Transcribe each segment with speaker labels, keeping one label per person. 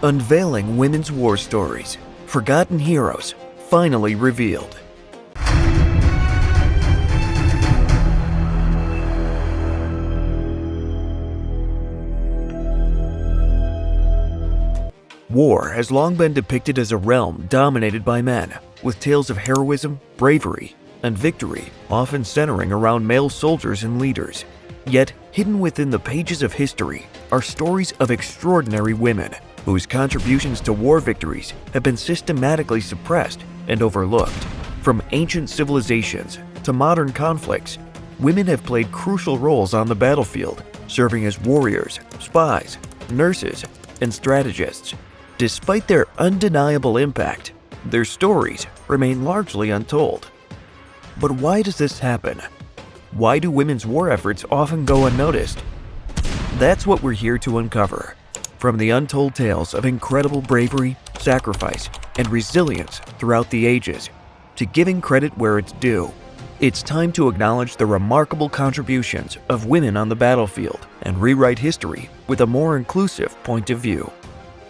Speaker 1: Unveiling women's war stories. Forgotten heroes finally revealed. War has long been depicted as a realm dominated by men, with tales of heroism, bravery, and victory often centering around male soldiers and leaders. Yet, hidden within the pages of history are stories of extraordinary women whose contributions to war victories have been systematically suppressed and overlooked. From ancient civilizations to modern conflicts, women have played crucial roles on the battlefield, serving as warriors, spies, nurses, and strategists. Despite their undeniable impact, their stories remain largely untold. But why does this happen? Why do women's war efforts often go unnoticed? That's what we're here to uncover. From the untold tales of incredible bravery, sacrifice, and resilience throughout the ages, to giving credit where it's due, it's time to acknowledge the remarkable contributions of women on the battlefield and rewrite history with a more inclusive point of view.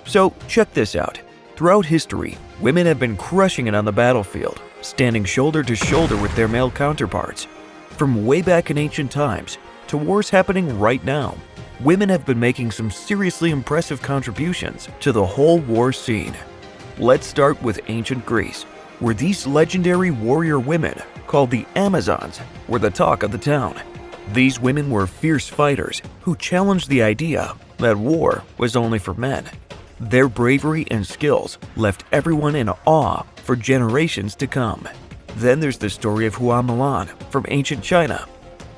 Speaker 1: So, check this out. Throughout history, women have been crushing it on the battlefield, standing shoulder to shoulder with their male counterparts. From way back in ancient times to wars happening right now, women have been making some seriously impressive contributions to the whole war scene. Let's start with ancient Greece, where these legendary warrior women, called the Amazons, were the talk of the town. These women were fierce fighters who challenged the idea that war was only for men. Their bravery and skills left everyone in awe for generations to come. Then there's the story of Hua Milan from ancient China.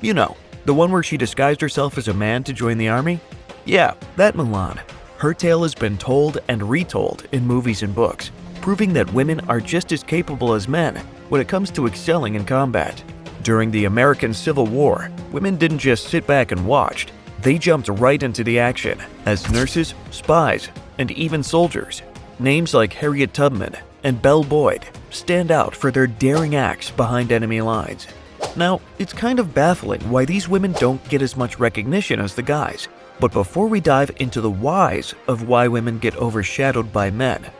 Speaker 1: You know, the one where she disguised herself as a man to join the army? Yeah, that Milan. Her tale has been told and retold in movies and books, proving that women are just as capable as men when it comes to excelling in combat. During the American Civil War, women didn't just sit back and watched. They jumped right into the action as nurses, spies, and even soldiers. Names like Harriet Tubman and Belle Boyd stand out for their daring acts behind enemy lines. Now, it's kind of baffling why these women don't get as much recognition as the guys. But before we dive into the whys of why women get overshadowed by men,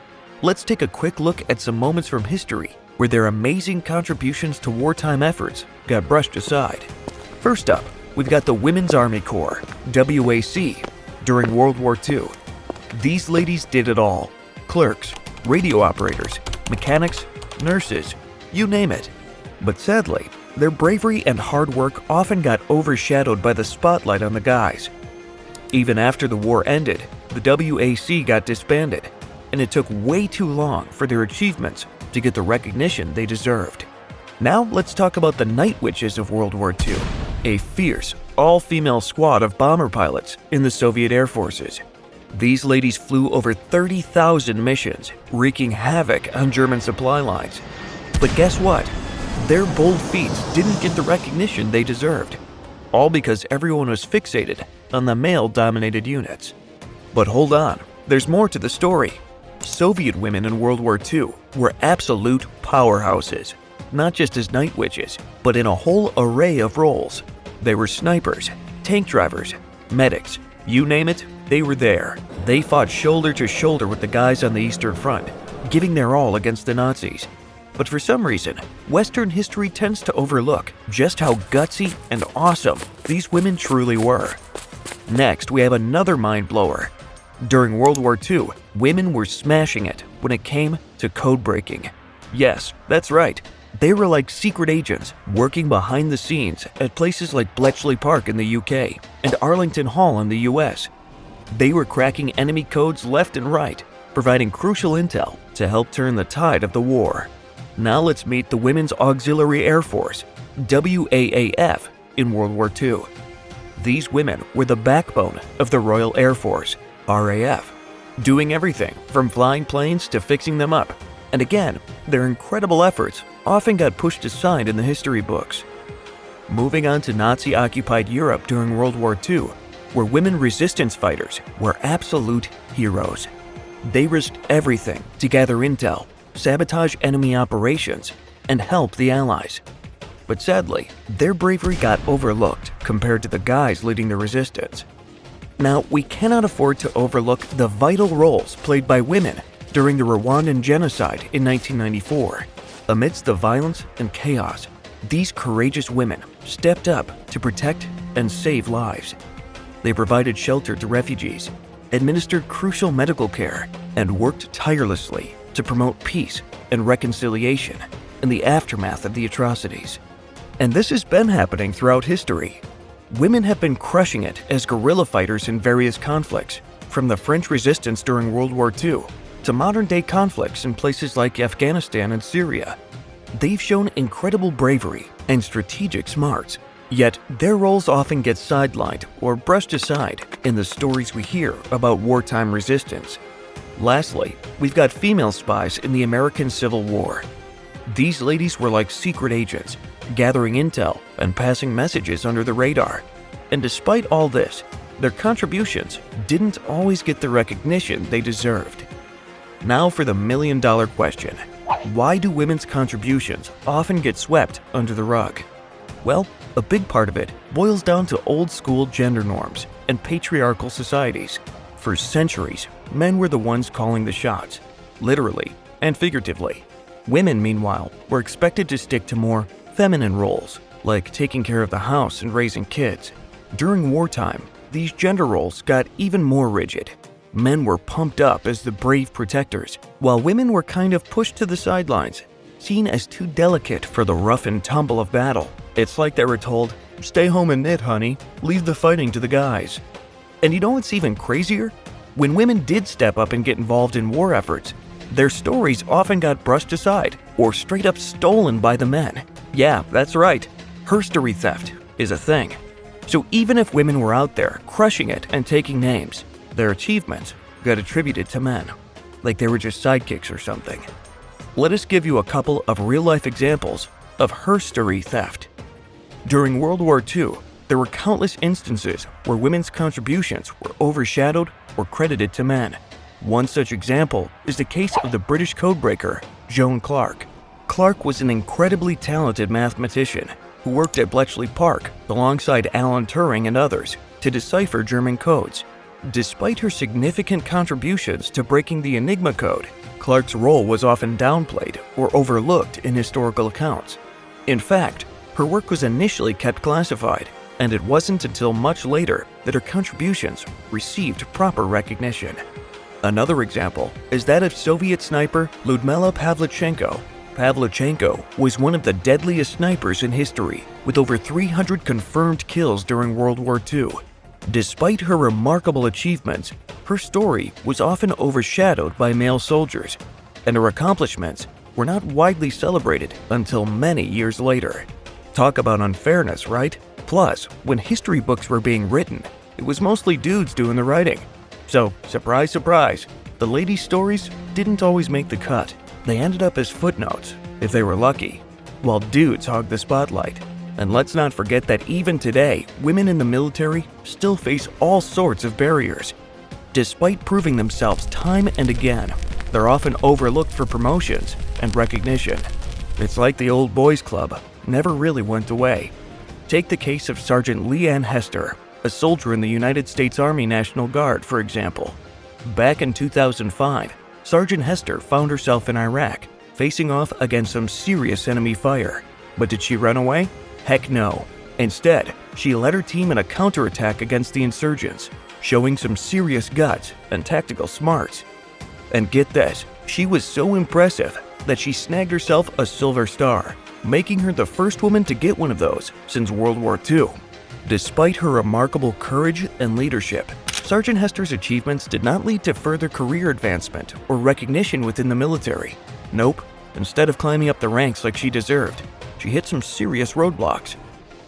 Speaker 1: let's take a quick look at some moments from history where their amazing contributions to wartime efforts got brushed aside. First up, we've got the Women's Army Corps, WAC, during World War II. These ladies did it all. Clerks, radio operators, mechanics, nurses, you name it. But sadly, their bravery and hard work often got overshadowed by the spotlight on the guys. Even after the war ended, the WAC got disbanded, and it took way too long for their achievements to get the recognition they deserved. Now let's talk about the Night Witches of World War II, a fierce, all-female squad of bomber pilots in the Soviet Air Forces. These ladies flew over 30,000 missions, wreaking havoc on German supply lines. But guess what? Their bold feats didn't get the recognition they deserved, all because everyone was fixated on the male-dominated units. But hold on, there's more to the story. Soviet women in World War II were absolute powerhouses, not just as night witches, but in a whole array of roles. They were snipers, tank drivers, medics, you name it, they were there. They fought shoulder to shoulder with the guys on the Eastern Front, giving their all against the Nazis. But for some reason, Western history tends to overlook just how gutsy and awesome these women truly were. Next, we have another mind-blower. During World War II, women were smashing it when it came to code breaking. Yes, that's right. They were like secret agents working behind the scenes at places like Bletchley Park in the UK and Arlington Hall in the US. They were cracking enemy codes left and right, providing crucial intel to help turn the tide of the war. Now let's meet the Women's Auxiliary Air Force, WAAF, in World War II. These women were the backbone of the Royal Air Force, RAF, doing everything from flying planes to fixing them up. And again, their incredible efforts often got pushed aside in the history books. Moving on to Nazi-occupied Europe during World War II, where women resistance fighters were absolute heroes. They risked everything to gather intel, sabotage enemy operations, and help the Allies. But sadly, their bravery got overlooked compared to the guys leading the resistance. Now, we cannot afford to overlook the vital roles played by women during the Rwandan genocide in 1994. Amidst the violence and chaos, these courageous women stepped up to protect and save lives. They provided shelter to refugees, administered crucial medical care, and worked tirelessly to promote peace and reconciliation in the aftermath of the atrocities. And this has been happening throughout history. Women have been crushing it as guerrilla fighters in various conflicts, from the French resistance during World War II to modern-day conflicts in places like Afghanistan and Syria. They've shown incredible bravery and strategic smarts, yet their roles often get sidelined or brushed aside in the stories we hear about wartime resistance. Lastly, we've got female spies in the American Civil War. These ladies were like secret agents, gathering intel and passing messages under the radar. And despite all this, their contributions didn't always get the recognition they deserved. Now for the million-dollar question. Why do women's contributions often get swept under the rug? Well, a big part of it boils down to old-school gender norms and patriarchal societies. For centuries, men were the ones calling the shots, literally and figuratively. Women, meanwhile, were expected to stick to more feminine roles, like taking care of the house and raising kids. During wartime, these gender roles got even more rigid. Men were pumped up as the brave protectors, while women were kind of pushed to the sidelines, seen as too delicate for the rough and tumble of battle. It's like they were told, "Stay home and knit, honey. Leave the fighting to the guys." And you know what's even crazier? When women did step up and get involved in war efforts, their stories often got brushed aside or straight up stolen by the men. Yeah, that's right. Herstory theft is a thing. So even if women were out there crushing it and taking names, their achievements got attributed to men, like they were just sidekicks or something. Let us give you a couple of real-life examples of herstory theft. During World War II, there were countless instances where women's contributions were overshadowed or credited to men. One such example is the case of the British codebreaker, Joan Clark. Clark was an incredibly talented mathematician who worked at Bletchley Park alongside Alan Turing and others to decipher German codes. Despite her significant contributions to breaking the Enigma code, Clark's role was often downplayed or overlooked in historical accounts. In fact, her work was initially kept classified, and it wasn't until much later that her contributions received proper recognition. Another example is that of Soviet sniper Lyudmila Pavlichenko. Pavlichenko was one of the deadliest snipers in history, with over 300 confirmed kills during World War II. Despite her remarkable achievements, her story was often overshadowed by male soldiers, and her accomplishments were not widely celebrated until many years later. Talk about unfairness, right? Plus, when history books were being written, it was mostly dudes doing the writing. So, surprise, surprise, the ladies' stories didn't always make the cut. They ended up as footnotes, if they were lucky, while dudes hogged the spotlight. And let's not forget that even today, women in the military still face all sorts of barriers. Despite proving themselves time and again, they're often overlooked for promotions and recognition. It's like the old boys club never really went away. Take the case of Sergeant Leanne Hester, a soldier in the United States Army National Guard, for example. Back in 2005, Sergeant Hester found herself in Iraq, facing off against some serious enemy fire. But did she run away? Heck no. Instead, she led her team in a counterattack against the insurgents, showing some serious guts and tactical smarts. And get this, she was so impressive that she snagged herself a Silver Star, making her the first woman to get one of those since World War II. Despite her remarkable courage and leadership, Sergeant Hester's achievements did not lead to further career advancement or recognition within the military. Nope, instead of climbing up the ranks like she deserved, she hit some serious roadblocks.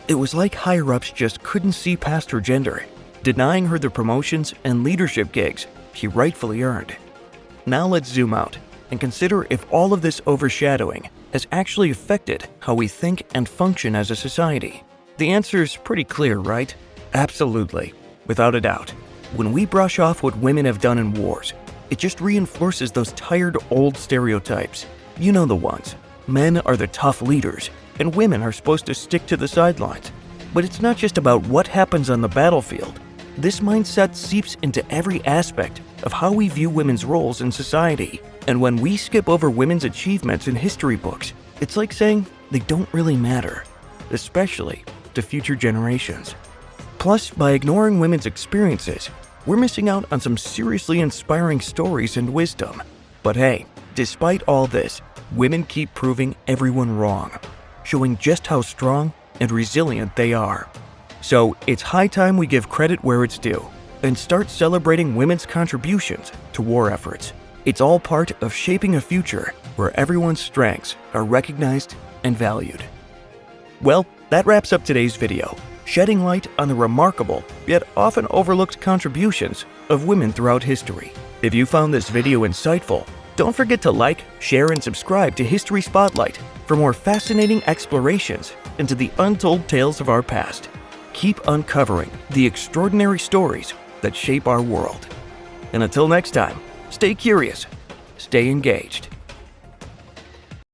Speaker 1: It was like higher-ups just couldn't see past her gender, denying her the promotions and leadership gigs she rightfully earned. Now let's zoom out and consider if all of this overshadowing has actually affected how we think and function as a society. The answer is pretty clear, right? Absolutely, without a doubt. When we brush off what women have done in wars, it just reinforces those tired old stereotypes. You know the ones. Men are the tough leaders, and women are supposed to stick to the sidelines. But it's not just about what happens on the battlefield. This mindset seeps into every aspect of how we view women's roles in society. And when we skip over women's achievements in history books, it's like saying they don't really matter, especially to future generations. Plus, by ignoring women's experiences, we're missing out on some seriously inspiring stories and wisdom. But hey, despite all this, women keep proving everyone wrong, showing just how strong and resilient they are. So it's high time we give credit where it's due and start celebrating women's contributions to war efforts. It's all part of shaping a future where everyone's strengths are recognized and valued. Well, that wraps up today's video, shedding light on the remarkable yet often overlooked contributions of women throughout history. If you found this video insightful, don't forget to like, share, and subscribe to History Spotlight for more fascinating explorations into the untold tales of our past. Keep uncovering the extraordinary stories that shape our world. And until next time, stay curious, stay engaged.